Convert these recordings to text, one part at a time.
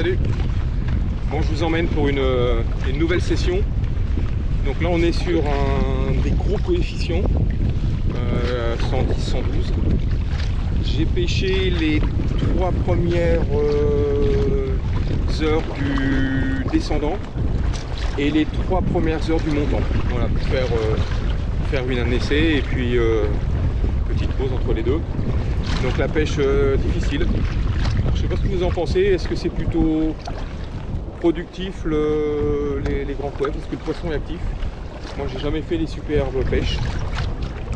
Salut. Bon, je vous emmène pour une nouvelle session. Donc là on est sur un des gros coefficients 110, 112. J'ai pêché les 3 premières heures du descendant et les 3 premières heures du montant. Voilà, pour faire un essai et puis petite pause entre les deux. Donc la pêche difficile. Je sais pas ce que vous en pensez. Est-ce que c'est plutôt productif les grands poètes? Est-ce que le poisson est actif? Moi j'ai jamais fait les superbes pêches.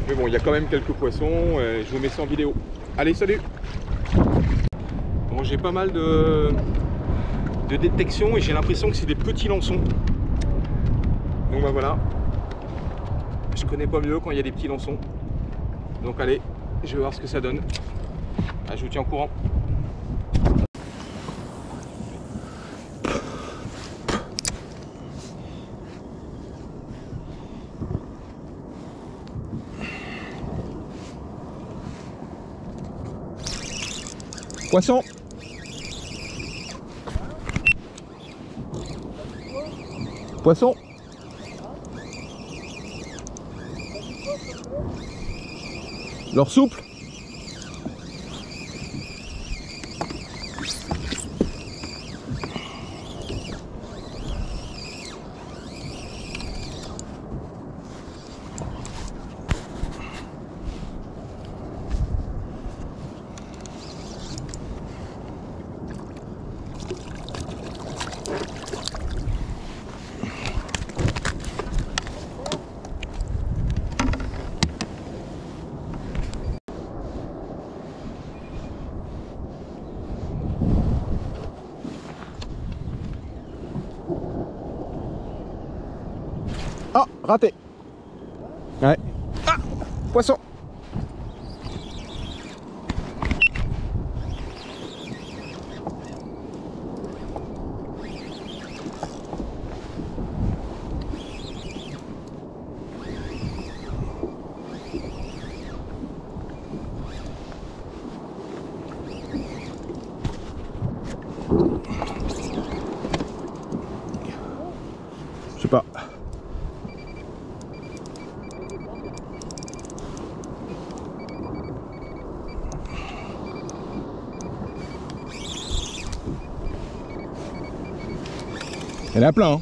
Mais bon, il y a quand même quelques poissons. Je vous mets ça en vidéo. Allez, salut! Bon, j'ai pas mal de détection et j'ai l'impression que c'est des petits lançons. Donc bah voilà. Je connais pas mieux quand il y a des petits lançons. Donc allez, je vais voir ce que ça donne. Ah, je vous tiens au courant. Poisson. Poisson. Leur souple. Ah, raté. Ouais. Ah, poisson. Je sais pas. Elle est à plein, hein.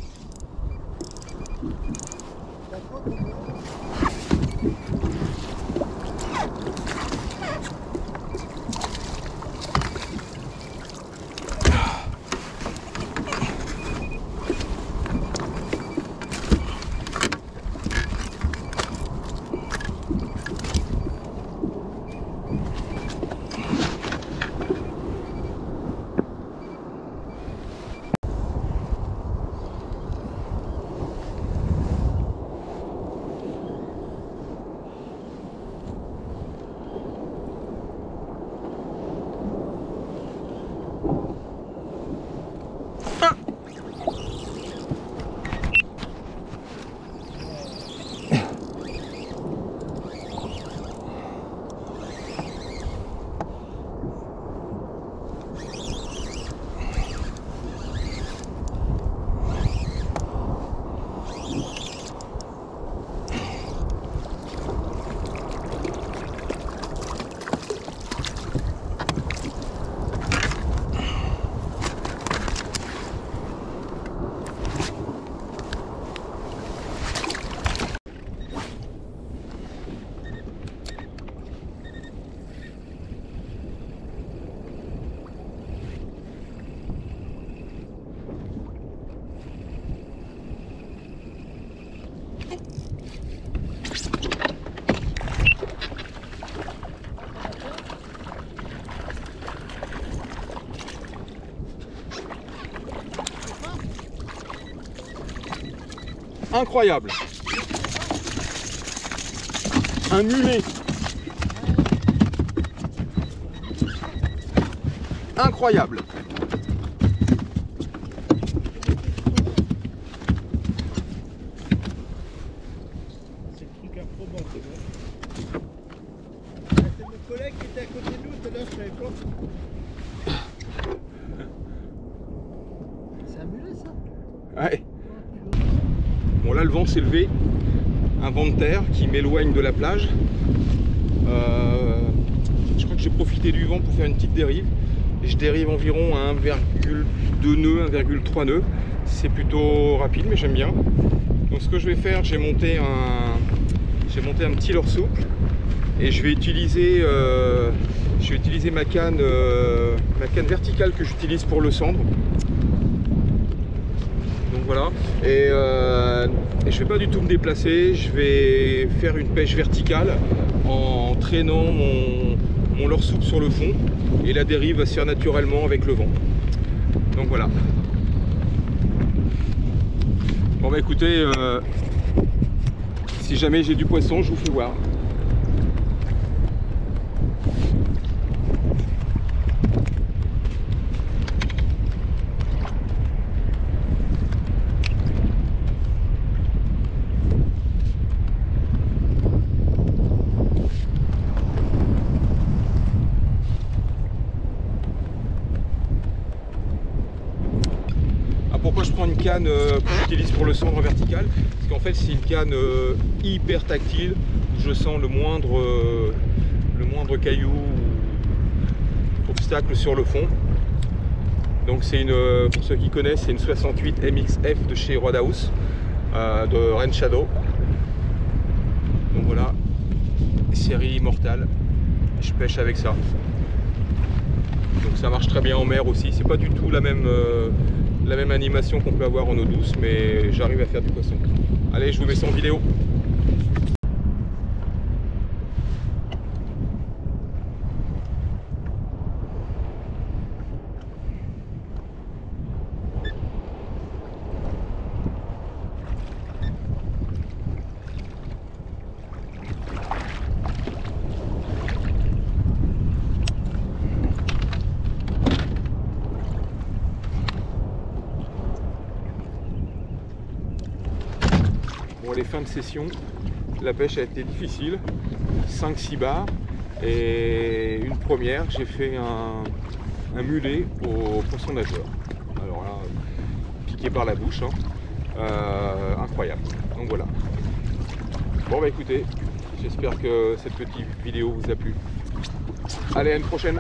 Incroyable. Un mulet. Incroyable. C'est le truc improbable, c'est vrai. C'est mon collègue qui était à côté de nous tout à l'heure, je savais pas. ça. Ouais. Bon là le vent s'est levé, un vent de terre qui m'éloigne de la plage. Je crois que j'ai profité du vent pour faire une petite dérive. Et je dérive environ à 1,2 nœuds, 1,3 nœuds. C'est plutôt rapide mais j'aime bien. Donc ce que je vais faire, j'ai monté un petit leurre souple et je vais utiliser ma canne verticale que j'utilise pour le cendre. Donc voilà, et je vais pas du tout me déplacer, je vais faire une pêche verticale en traînant mon leurre souple sur le fond et la dérive va se faire naturellement avec le vent. Donc voilà. Bon bah écoutez, si jamais j'ai du poisson, je vous fais voir. Pourquoi je prends une canne que j'utilise pour le cendre vertical? Parce qu'en fait c'est une canne hyper tactile où je sens le moindre caillou ou obstacle sur le fond. Donc c'est pour ceux qui connaissent, c'est une 68 MXF de chez Roadhouse de Rain Shadow. Donc voilà, série immortale, je pêche avec ça. Donc ça marche très bien en mer aussi, c'est pas du tout la même animation qu'on peut avoir en eau douce, mais j'arrive à faire du poisson. Allez, je vous mets ça en vidéo. Bon, les fins de session, la pêche a été difficile, 5-6 barres et une première, j'ai fait un mulet au poisson nageur. Alors là, piqué par la bouche, hein. Incroyable. Donc voilà. Bon bah écoutez, j'espère que cette petite vidéo vous a plu. Allez, à une prochaine.